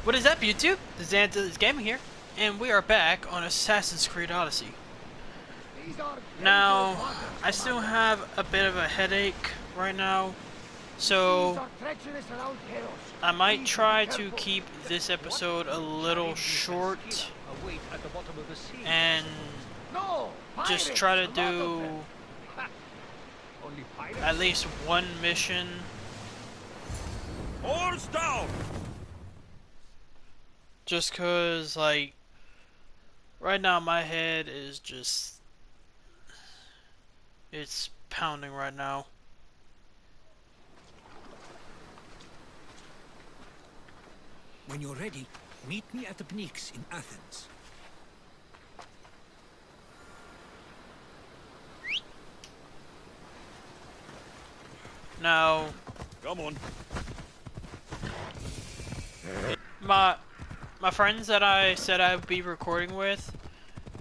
What is up, YouTube? This is Antilles Gaming here, and we are back on Assassin's Creed Odyssey. Now, I still have a bit of a headache right now, so I might try to keep this episode a little short and just try to do at least one mission. Oars down! Just cause, like, right now my head is just, it's pounding right now. When you're ready, meet me at the Pnyx in Athens. Now, Come on. my friends that I said I would be recording with,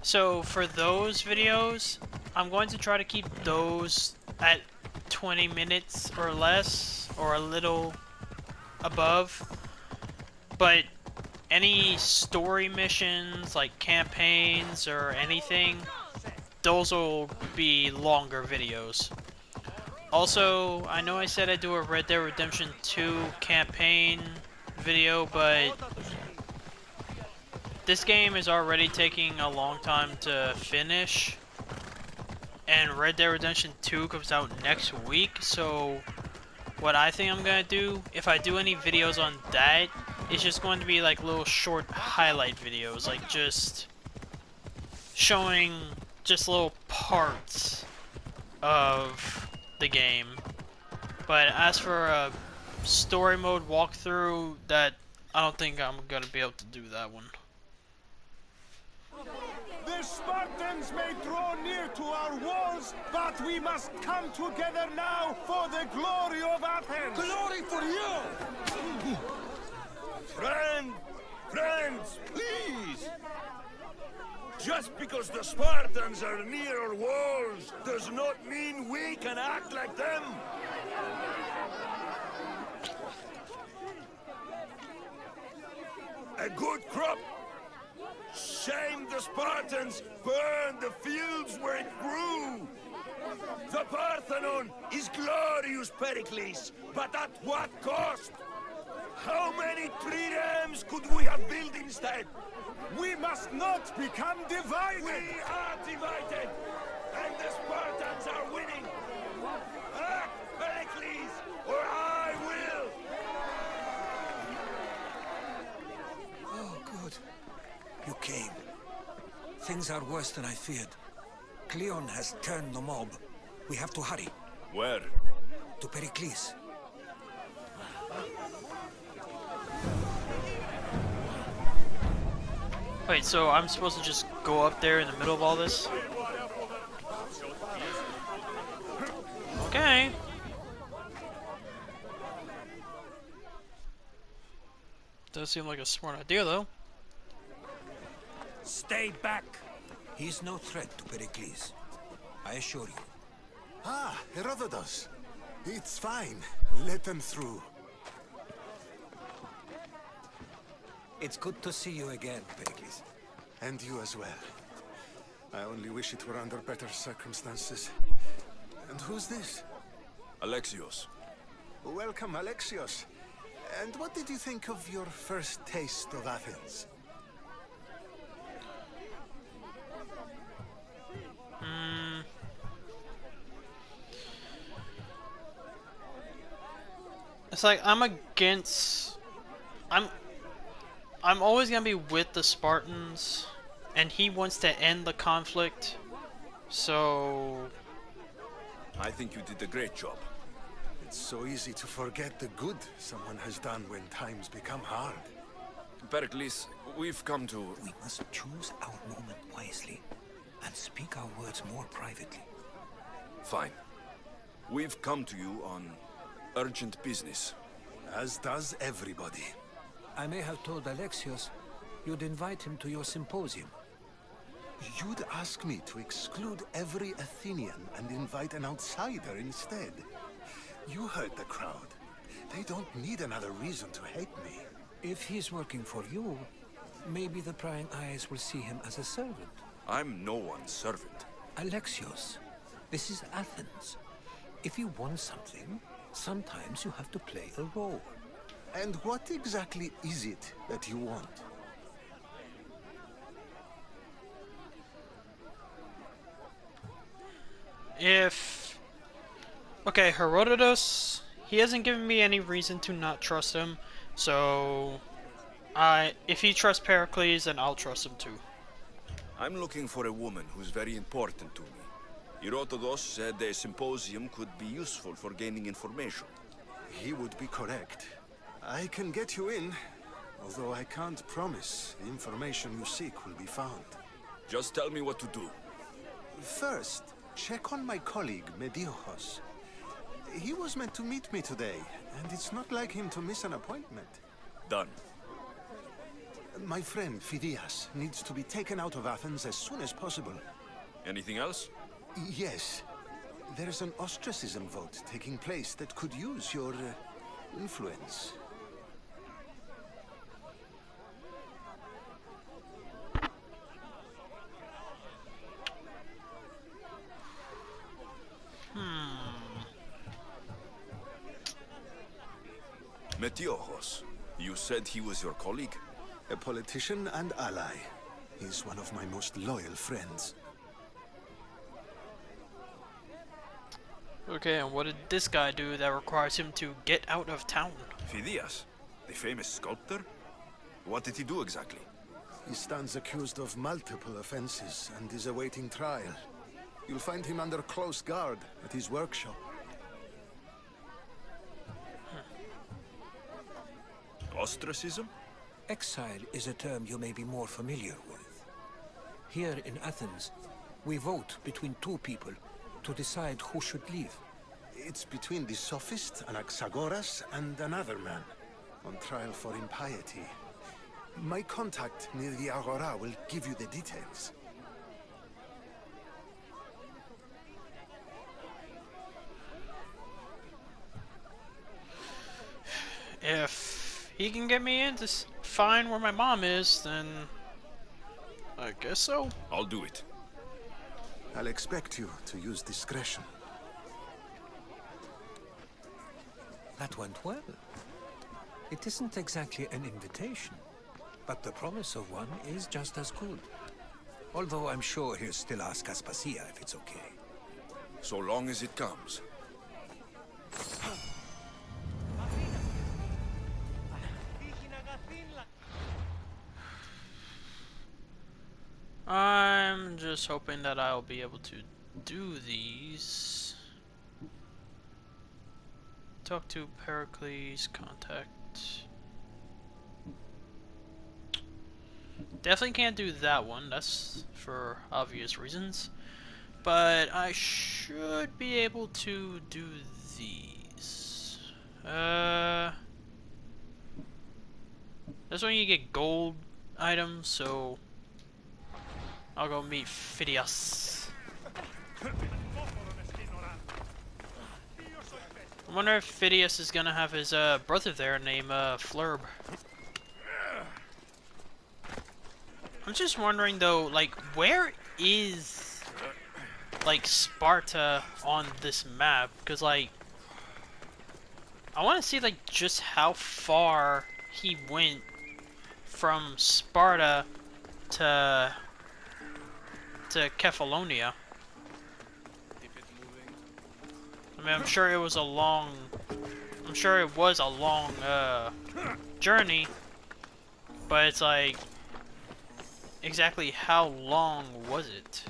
so for those videos, I'm going to try to keep those at 20 minutes or less, or a little above. But any story missions, like campaigns or anything, those will be longer videos. Also, I know I said I'd do a Red Dead Redemption 2 campaign video, but this game is already taking a long time to finish, and Red Dead Redemption 2 comes out next week, so what I think I'm gonna do, if I do any videos on that, it's just going to be like little short highlight videos, like just showing just little parts of the game. But as for a story mode walkthrough, that I don't think I'm gonna be able to do that one. The Spartans may draw near to our walls, but we must come together now for the glory of Athens! Glory for you! Friends, please! Just because the Spartans are near our walls does not mean we can act like them! A good crop! Shame the Spartans burned the fields where it grew! The Parthenon is glorious, Pericles, but at what cost? How many triremes could we have built instead? We must not become divided! We are divided, and the Spartans are winning! Act, Pericles, or I will! Oh, good. You came. Things are worse than I feared. Cleon has turned the mob. We have to hurry. Where? To Pericles. Wait, so I'm supposed to just go up there in the middle of all this? Okay. Does seem like a smart idea, though. Stay back! He's no threat to Pericles. I assure you. Ah, Herodotus. It's fine. Let them through. It's good to see you again, Pericles. And you as well. I only wish it were under better circumstances. And who's this? Alexios. Welcome, Alexios. And what did you think of your first taste of Athens? It's like I'm always gonna be with the Spartans, and he wants to end the conflict, so I think you did a great job. It's so easy to forget the good someone has done when times become hard. Pericles, we've come to... We must choose our moment wisely and speak our words more privately. Fine. We've come to you on urgent business. As does everybody. I may have told Alexios you'd invite him to your symposium. You'd ask me to exclude every Athenian and invite an outsider instead. You heard the crowd. They don't need another reason to hate me. If he's working for you, maybe the prying eyes will see him as a servant. I'm no one's servant. Alexios, this is Athens. If you want something, sometimes you have to play a role. And what exactly is it that you want? Okay, Herodotus, he hasn't given me any reason to not trust him, so if he trusts Pericles, then I'll trust him too. I'm looking for a woman who's very important to me. Herodotus said a symposium could be useful for gaining information. He would be correct. I can get you in, although I can't promise the information you seek will be found. Just tell me what to do. First, check on my colleague, Mediochos. He was meant to meet me today, and it's not like him to miss an appointment. Done. My friend, Phidias, needs to be taken out of Athens as soon as possible. Anything else? Yes. There's an ostracism vote taking place that could use your influence. Metiochos, you said he was your colleague? A politician and ally. He's one of my most loyal friends. Okay, and what did this guy do that requires him to get out of town? Phidias, the famous sculptor? What did he do exactly? He stands accused of multiple offenses and is awaiting trial. You'll find him under close guard at his workshop. Ostracism? Exile is a term you may be more familiar with. Here in Athens, we vote between two people to decide who should leave. It's between the sophist Anaxagoras and another man, on trial for impiety. My contact near the Agora will give you the details. If he can get me in to find where my mom is, then I guess so. I'll do it. I'll expect you to use discretion. That went well. It isn't exactly an invitation, but the promise of one is just as good. Although I'm sure he'll still ask Aspasia if it's okay. So long as it comes. I'm just hoping that I'll be able to do these. Talk to Pericles, contact. Definitely can't do that one, that's for obvious reasons. But I should be able to do these. This one you get gold items, so I'll go meet Phidias. I wonder if Phidias is gonna have his brother there named Flurb. I'm just wondering though, like, where is like Sparta on this map? Because like, I want to see like just how far he went from Sparta to Kefalonia. I mean, I'm sure it was a long journey, but it's like, exactly how long was it?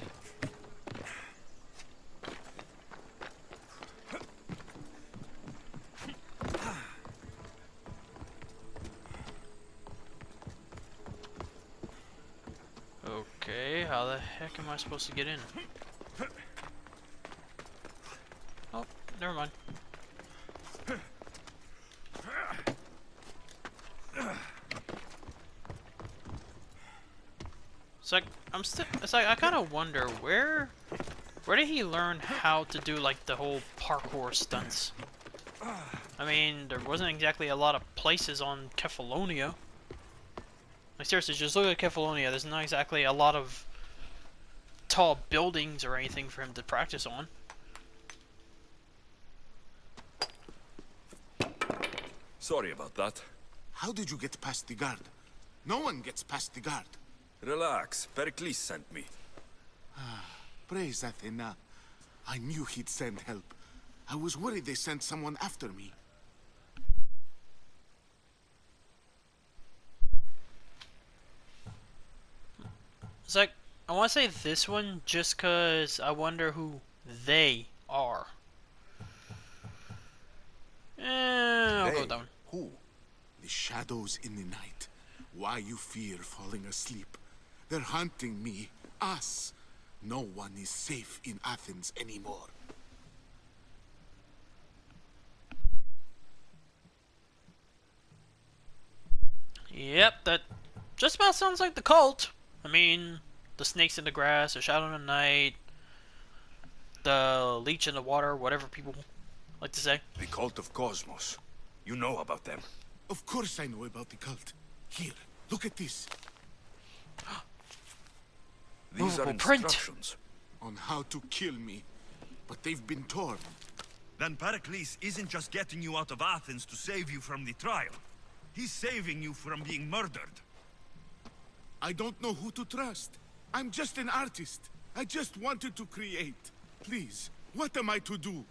Okay, how the heck am I supposed to get in? Oh, never mind. It's like I kind of wonder where did he learn how to do like the whole parkour stunts? I mean, there wasn't exactly a lot of places on Kefalonia. Like seriously, just look at Kefalonia. There's not exactly a lot of tall buildings or anything for him to practice on. Sorry about that. How did you get past the guard? No one gets past the guard. Relax. Pericles sent me. Praise Athena. I knew he'd send help. I was worried they sent someone after me. It's like, I want to say this one just because I wonder who they are. I'll go down. Who? The shadows in the night. Why you fear falling asleep? They're hunting me. Us. No one is safe in Athens anymore. Yep, that just about sounds like the cult. I mean, the snakes in the grass, the shadow in the night, the leech in the water, whatever people like to say. The cult of Cosmos. You know about them. Of course I know about the cult. Here, look at this. These are Movable print. instructions. On how to kill me. But they've been torn. Then Pericles isn't just getting you out of Athens to save you from the trial. He's saving you from being murdered. I don't know who to trust. I'm just an artist. I just wanted to create. Please, what am I to do?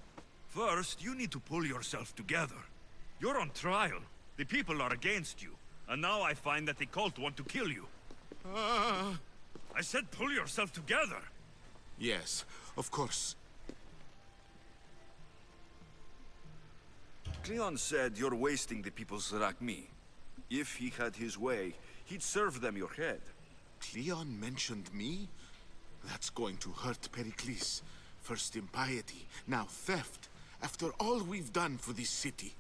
First, you need to pull yourself together. You're on trial. The people are against you. And now I find that the cult want to kill you. I said pull yourself together. Yes, of course. Cleon said you're wasting the people's Zrakmi. If he had his way, he'd serve them your head. Cleon mentioned me? That's going to hurt Pericles. First impiety, now theft. After all we've done for this city.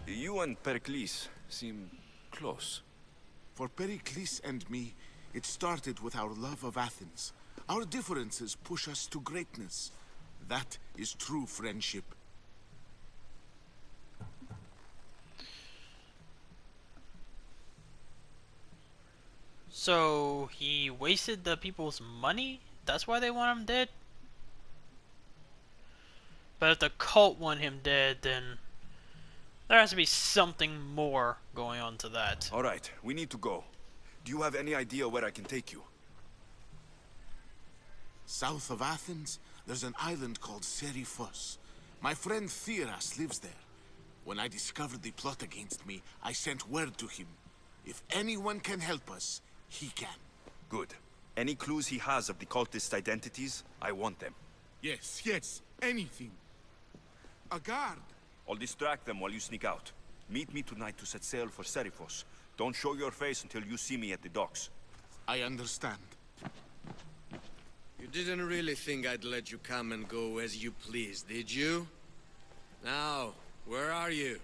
You and Pericles seem close. For Pericles and me, it started with our love of Athens. Our differences push us to greatness. That is true friendship. So he wasted the people's money? That's why they want him dead? But if the cult want him dead, then there has to be something more going on to that. All right, we need to go. Do you have any idea where I can take you? South of Athens, there's an island called Smuggling. My friend Theras lives there. When I discovered the plot against me, I sent word to him. If anyone can help us, he can. Good. Any clues he has of the cultist identities, I want them. Yes, yes, anything. A guard. I'll distract them while you sneak out. Meet me tonight to set sail for Smuggling. Don't show your face until you see me at the docks. I understand. You didn't really think I'd let you come and go as you please, did you? Now, where are you?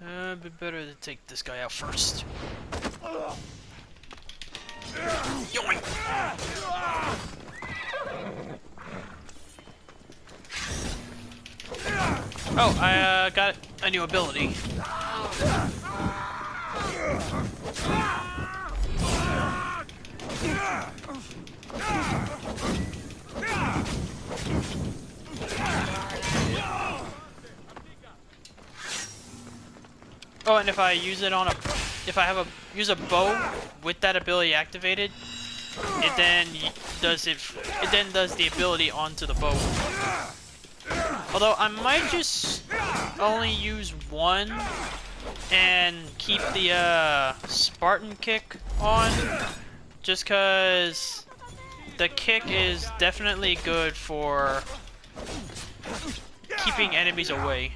It'd be better to take this guy out first. Yoink! Oh, I got a new ability. Oh, and if I use it on use a bow with that ability activated, it then does the ability onto the bow. Although I might just only use one and keep the Spartan kick on, just cause the kick is definitely good for keeping enemies away.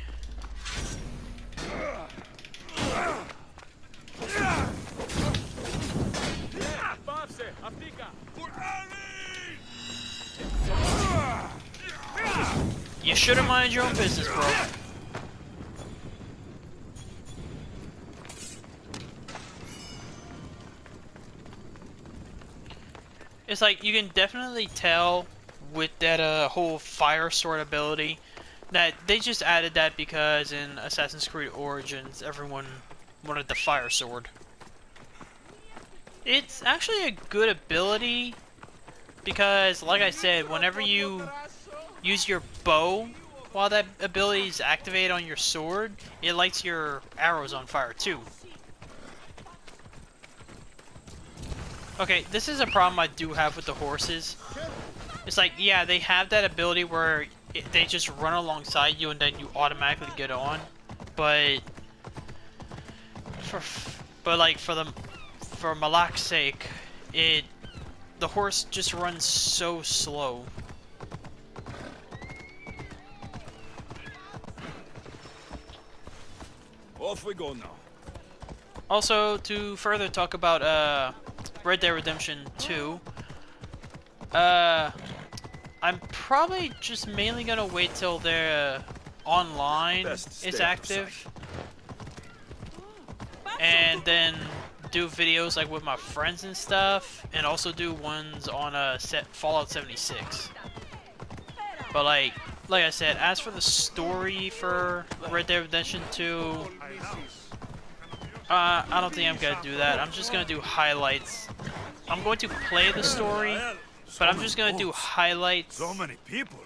You should have minded your own business, bro. It's like you can definitely tell with that whole fire sword ability that they just added that because in Assassin's Creed Origins everyone wanted the fire sword. It's actually a good ability because, like I said, whenever you use your bow while that ability is activated on your sword, it lights your arrows on fire too. Okay, this is a problem I do have with the horses. It's like, yeah, they have that ability where they just run alongside you and then you automatically get on. But for Malak's sake, the horse just runs so slow. Off we go now. Also, to further talk about Red Dead Redemption 2, I'm probably just mainly gonna wait till their online is active, and then do videos like with my friends and stuff, and also do ones on Fallout 76. But like I said, as for the story for Red Dead Redemption 2, I don't think I'm gonna do that. I'm just gonna do highlights. I'm going to play the story, but I'm just gonna do highlights. So many people.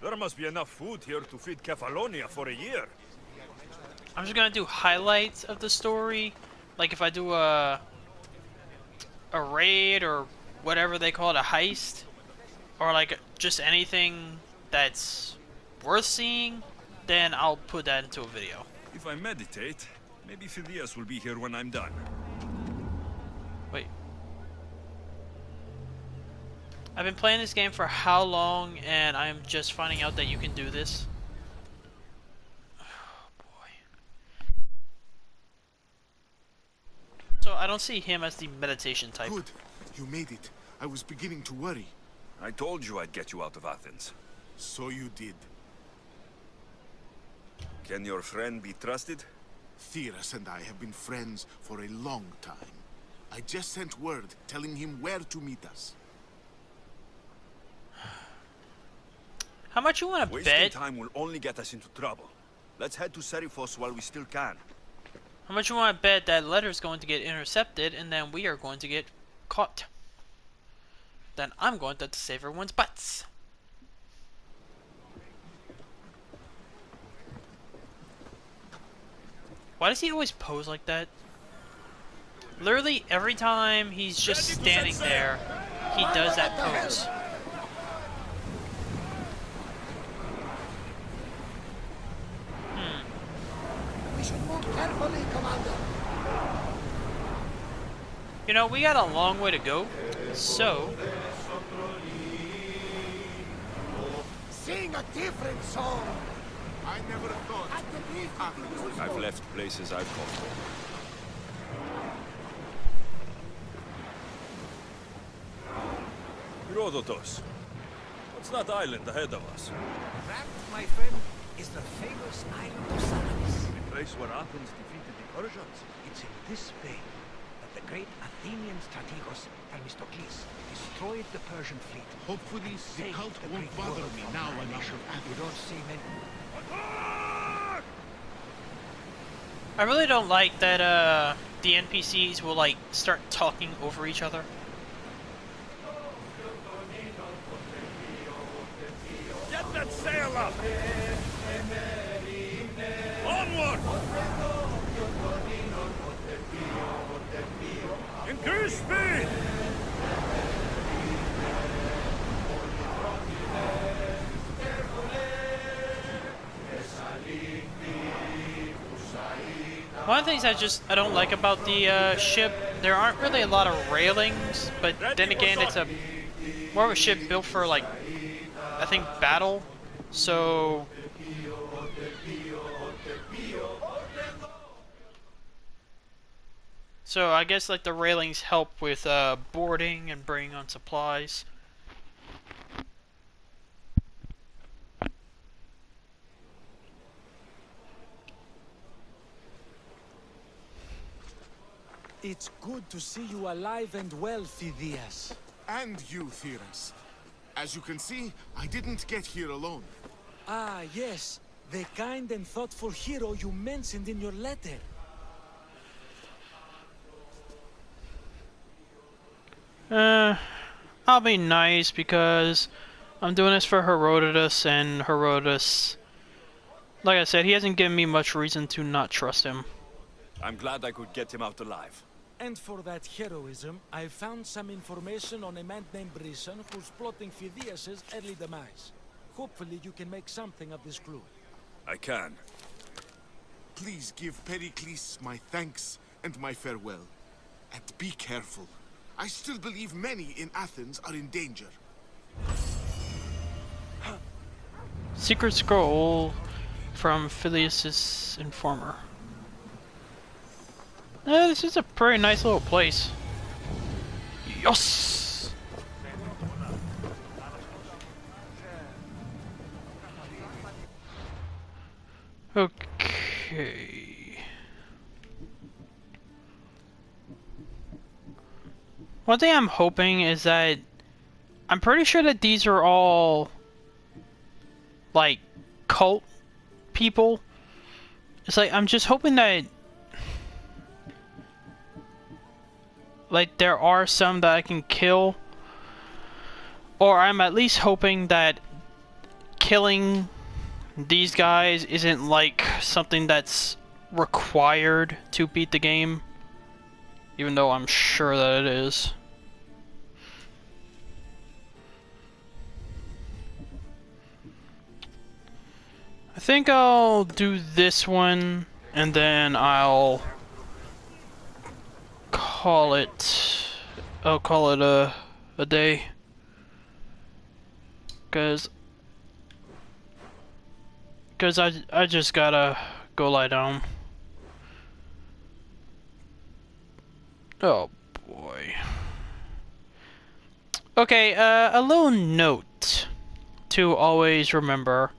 There must be enough food here to feed Kefalonia for a year. I'm just gonna do highlights of the story, like if I do a raid or whatever they call it, a heist, or like just anything that's worth seeing, then I'll put that into a video. If I meditate, maybe Phidias will be here when I'm done. Wait. I've been playing this game for how long, and I'm just finding out that you can do this. Oh, boy. So I don't see him as the meditation type. Good. You made it. I was beginning to worry. I told you I'd get you out of Athens. So you did. Can your friend be trusted? Theras and I have been friends for a long time. I just sent word telling him where to meet us. How much you want to Wasting bet? time will only get us into trouble. Let's head to Serifos while we still can. How much you want to bet that letter's going to get intercepted and then we are going to get caught? Then I'm going to have to save everyone's butts. Why does he always pose like that? Literally every time he's just standing there, he does that pose. We should move carefully, Commander. You know, we got a long way to go, so... Sing a different song. I never thought Athens was I've left places I've called home. Herodotus, what's that island ahead of us? That, my friend, is the famous island of Salamis. The place where Athens defeated the Persians. It's in this bay that the great Athenian strategos Themistocles destroyed the Persian fleet. Hopefully, the Saved cult the won't great bother world me from now I'm out annihilation. of Athens. You don't see many. I really don't like that the NPCs will like start talking over each other. Get that sail up! Onward! Increase speed! One of the things I don't like about the ship, there aren't really a lot of railings, but then again, it's a more of a ship built for like, I think, battle. So I guess like the railings help with boarding and bringing on supplies. It's good to see you alive and well, Phidias. And you, Theras. As you can see, I didn't get here alone. Ah, yes. The kind and thoughtful hero you mentioned in your letter. I'll be nice because I'm doing this for Herodotus, and Herodotus, like I said, he hasn't given me much reason to not trust him. I'm glad I could get him out alive. And for that heroism, I found some information on a man named Brisson who's plotting Phidias' early demise. Hopefully you can make something of this clue. I can. Please give Pericles my thanks and my farewell. And be careful. I still believe many in Athens are in danger. Secret scroll from Phidias' informer. This is a pretty nice little place. Yes! Okay. One thing I'm hoping is that I'm pretty sure that these are all like cult people. It's like I'm just hoping that like there are some that I can kill, or I'm at least hoping that killing these guys isn't like something that's required to beat the game, even though I'm sure that it is. I think I'll do this one and then I'll call it a day, cause I just gotta go lie down. Oh boy. Okay, a little note to always remember.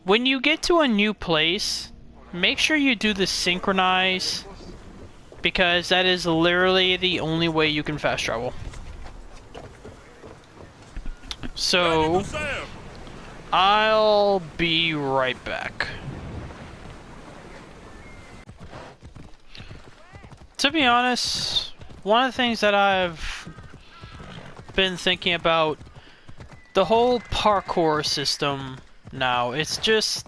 When you get to a new place, make sure you do the synchronize, because that is literally the only way you can fast travel. So, I'll be right back. To be honest, one of the things that I've been thinking about, the whole parkour system now, it's just...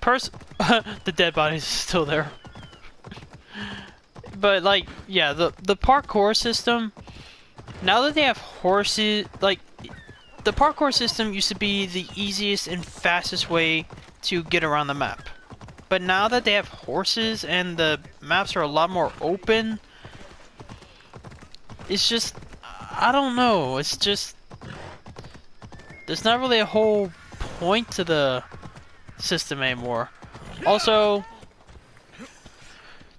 the dead body's still there. But like, yeah, the parkour system, now that they have horses, like, the parkour system used to be the easiest and fastest way to get around the map. But now that they have horses and the maps are a lot more open, it's just, I don't know, it's just, there's not really a whole point to the system anymore. Also,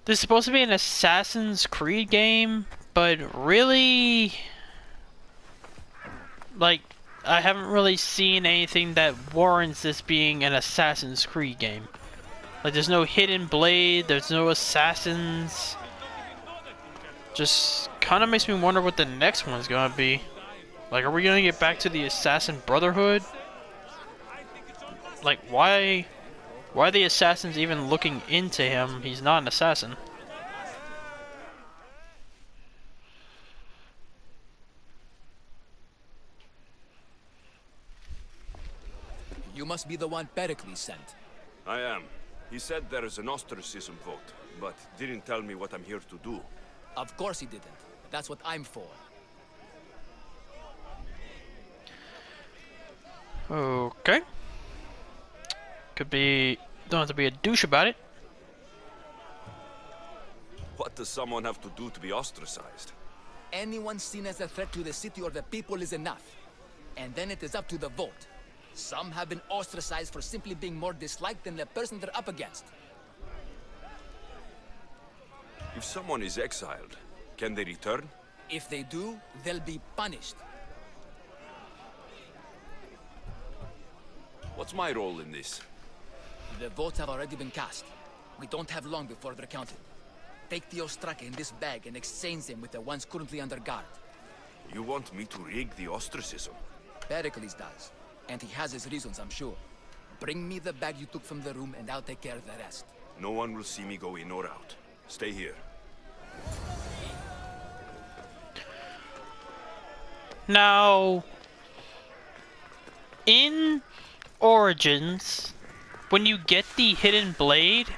this is supposed to be an Assassin's Creed game, but really, like, I haven't really seen anything that warrants this being an Assassin's Creed game. Like, there's no hidden blade, there's no assassins. Just kind of makes me wonder what the next one's gonna be. Like, are we gonna get back to the Assassin Brotherhood? Like, why are the assassins even looking into him? He's not an assassin. You must be the one Pericles sent. I am. He said there is an ostracism vote, but didn't tell me what I'm here to do. Of course he didn't. That's what I'm for. Okay. Could be... don't have to be a douche about it. What does someone have to do to be ostracized? Anyone seen as a threat to the city or the people is enough. And then it is up to the vote. Some have been ostracized for simply being more disliked than the person they're up against. If someone is exiled, can they return? If they do, they'll be punished. What's my role in this? The votes have already been cast. We don't have long before they're counted. Take the ostraka in this bag and exchange them with the ones currently under guard. You want me to rig the ostracism? Pericles does. And he has his reasons, I'm sure. Bring me the bag you took from the room and I'll take care of the rest. No one will see me go in or out. Stay here. Now, in Origins, when you get the hidden blade,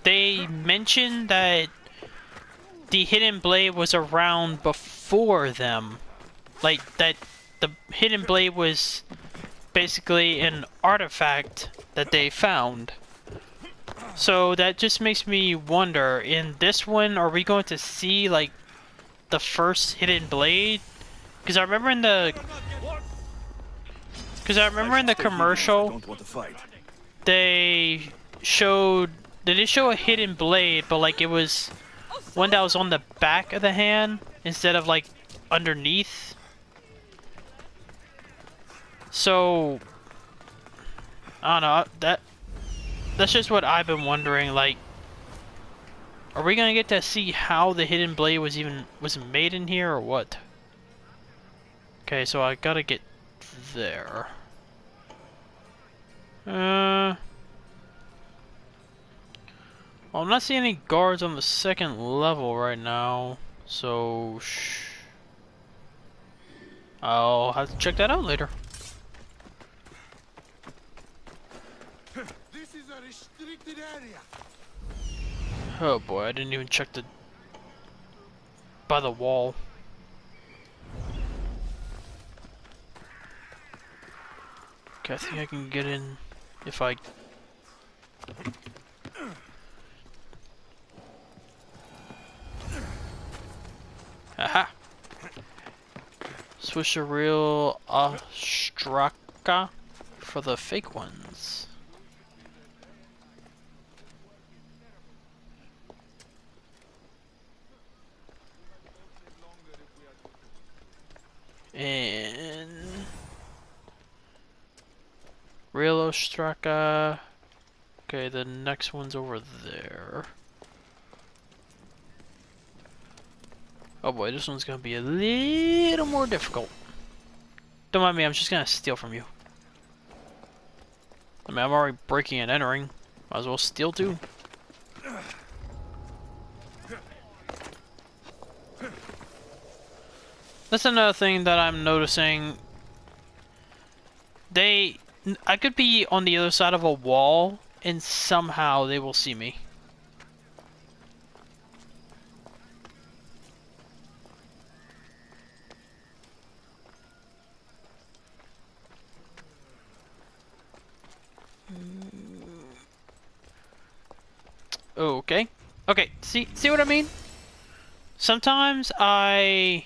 they mention that the hidden blade was around before them. Like, that the hidden blade was basically an artifact that they found. So that just makes me wonder, in this one, are we going to see, like, the first hidden blade? Because I remember in the... commercial, Don't want to fight. they did show a hidden blade, but like it was one that was on the back of the hand instead of like underneath. So I don't know, that's just what I've been wondering, like, are we gonna get to see how the hidden blade was made in here or what? Okay, so I gotta get there. Well, I'm not seeing any guards on the second level right now, so I'll have to check that out later. This is a restricted area. Oh boy, I didn't even check by the wall. Okay, I think I can get in if I... Aha! Switch the real ostraka for the fake ones. And... real ostraka. Okay, the next one's over there. Oh boy, this one's gonna be a little more difficult. Don't mind me, I'm just gonna steal from you. I mean, I'm already breaking and entering. Might as well steal too. That's another thing that I'm noticing. I could be on the other side of a wall and somehow they will see me. Okay. Okay, see what I mean? Sometimes That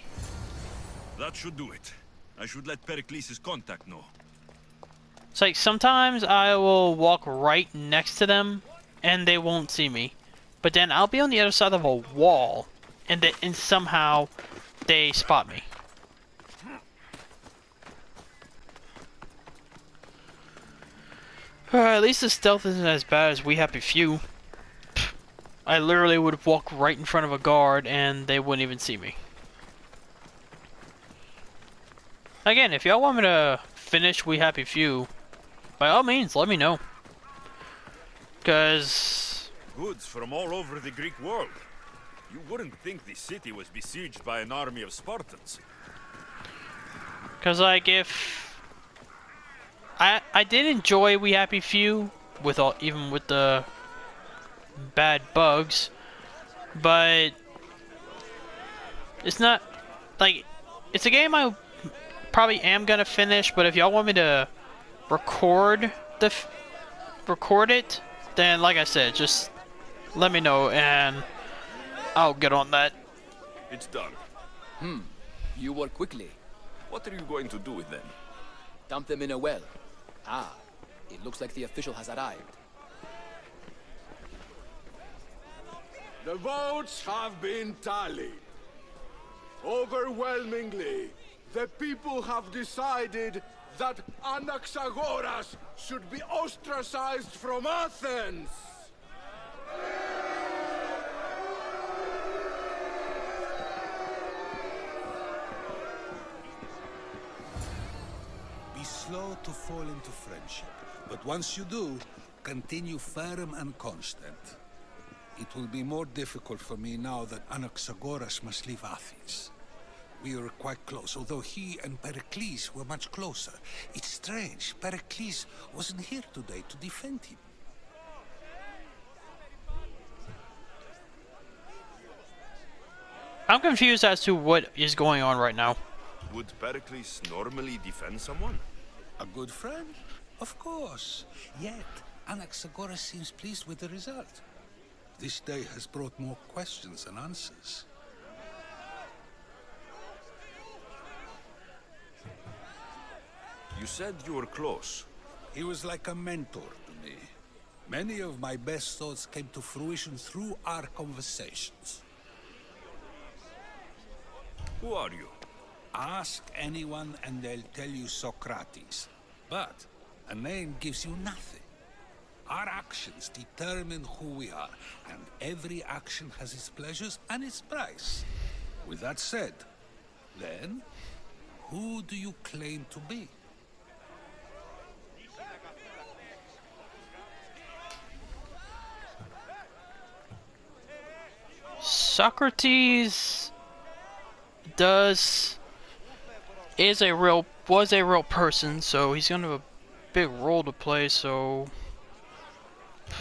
should do it. I should let Pericles' contact know. It's like sometimes I will walk right next to them and they won't see me. But then I'll be on the other side of a wall and somehow they spot me. At least the stealth isn't as bad as We Happy Few. I literally would walk right in front of a guard and they wouldn't even see me. Again, if y'all want me to finish We Happy Few, by all means, let me know. Because... goods from all over the Greek world. You wouldn't think the city was besieged by an army of Spartans. Because, like, if... I did enjoy We Happy Few, even with the bad bugs, but it's not, like, it's a game I probably am gonna finish, but if y'all want me to record it, then like I said, just let me know and I'll get on that. It's done. You work quickly. What are you going to do with them? Dump them in a well. Ah, it looks like the official has arrived. The votes have been tallied. Overwhelmingly, the people have decided that Anaxagoras should be ostracized from Athens. to fall into friendship. But once you do, continue firm and constant. It will be more difficult for me now that Anaxagoras must leave Athens. We were quite close, although he and Pericles were much closer. It's strange, Pericles wasn't here today to defend him. I'm confused as to what is going on right now. Would Pericles normally defend someone? A good friend? Of course. Yet, Anaxagoras seems pleased with the result. This day has brought more questions than answers. You said you were close. He was like a mentor to me. Many of my best thoughts came to fruition through our conversations. Who are you? Ask anyone and they'll tell you Socrates. But a name gives you nothing. Our actions determine who we are, and every action has its pleasures and its price. With that said, then, who do you claim to be? Socrates was a real person, so he's gonna have a big role to play, so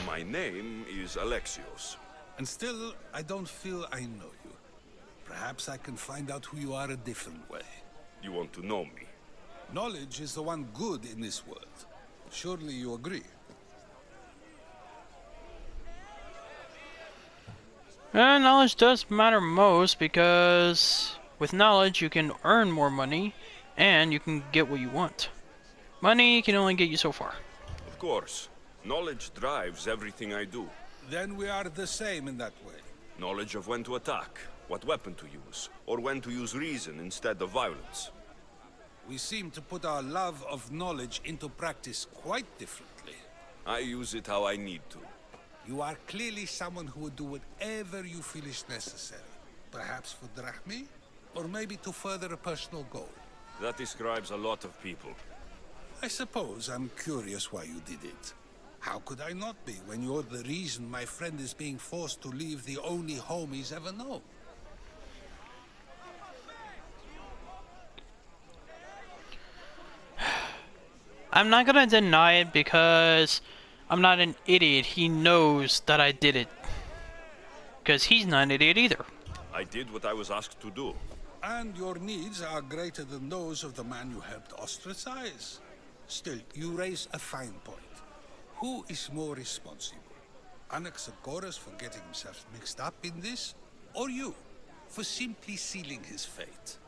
My name is Alexios. And still, I don't feel I know you. Perhaps I can find out who you are a different way. You want to know me? Knowledge is the one good in this world. Surely you agree? knowledge does matter most, because with knowledge you can earn more money and you can get what you want. Money can only get you so far. Of course. Knowledge drives everything I do. Then we are the same in that way. Knowledge of when to attack, what weapon to use, or when to use reason instead of violence. We seem to put our love of knowledge into practice quite differently. I use it how I need to. You are clearly someone who would do whatever you feel is necessary. Perhaps for drachmi, or maybe to further a personal goal. That describes a lot of people. I suppose I'm curious why you did it. How could I not be when you're the reason my friend is being forced to leave the only home he's ever known? I'm not gonna deny it because I'm not an idiot. He knows that I did it. Because he's not an idiot either. I did what I was asked to do. And your needs are greater than those of the man you helped ostracize. Still, you raise a fine point. Who is more responsible? Anaxagoras for getting himself mixed up in this? Or you, for simply sealing his fate?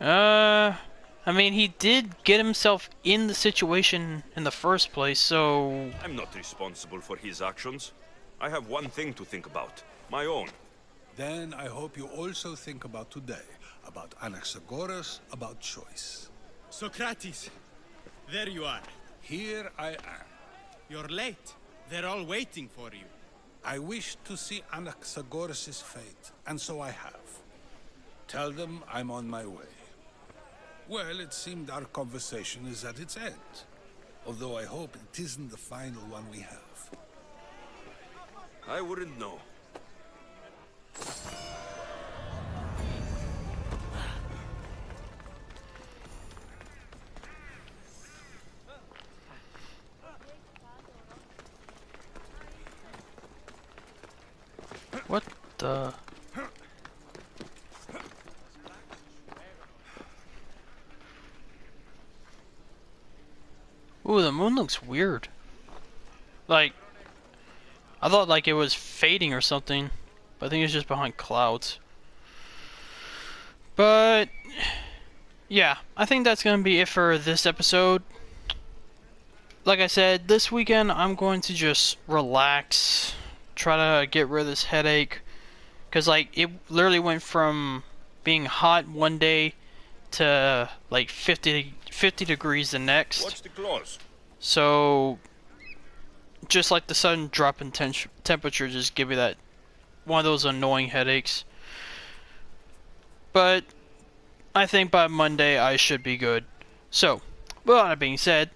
I mean, he did get himself in the situation in the first place, so... I'm not responsible for his actions. I have one thing to think about. My own. Then I hope you also think about today. About Anaxagoras, about choice. Socrates! There you are. Here I am. You're late. They're all waiting for you. I wish to see Anaxagoras' fate, and so I have. Tell them I'm on my way. Well, it seemed our conversation is at its end. Although I hope it isn't the final one we have. I wouldn't know. What the... Ooh, the moon looks weird. Like, I thought like it was fading or something, but I think it's just behind clouds. But, yeah, I think that's going to be it for this episode. Like I said, this weekend I'm going to just relax, try to get rid of this headache. Because, like, it literally went from being hot one day to, like, 50 degrees the next. Watch the claws. So, just like the sudden drop in temperature just give me that, one of those annoying headaches. but I think by Monday I should be good. So, with all that being said,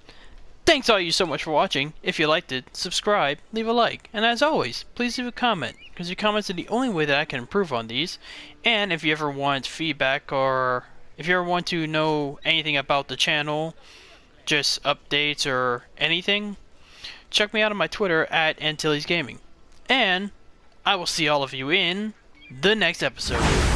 thanks all you so much for watching. If you liked it, subscribe, leave a like, and as always, please leave a comment, because your comments are the only way that I can improve on these. And if you ever want feedback, or if you ever want to know anything about the channel, just updates or anything, check me out on my Twitter at Antilles Gaming. And I will see all of you in the next episode.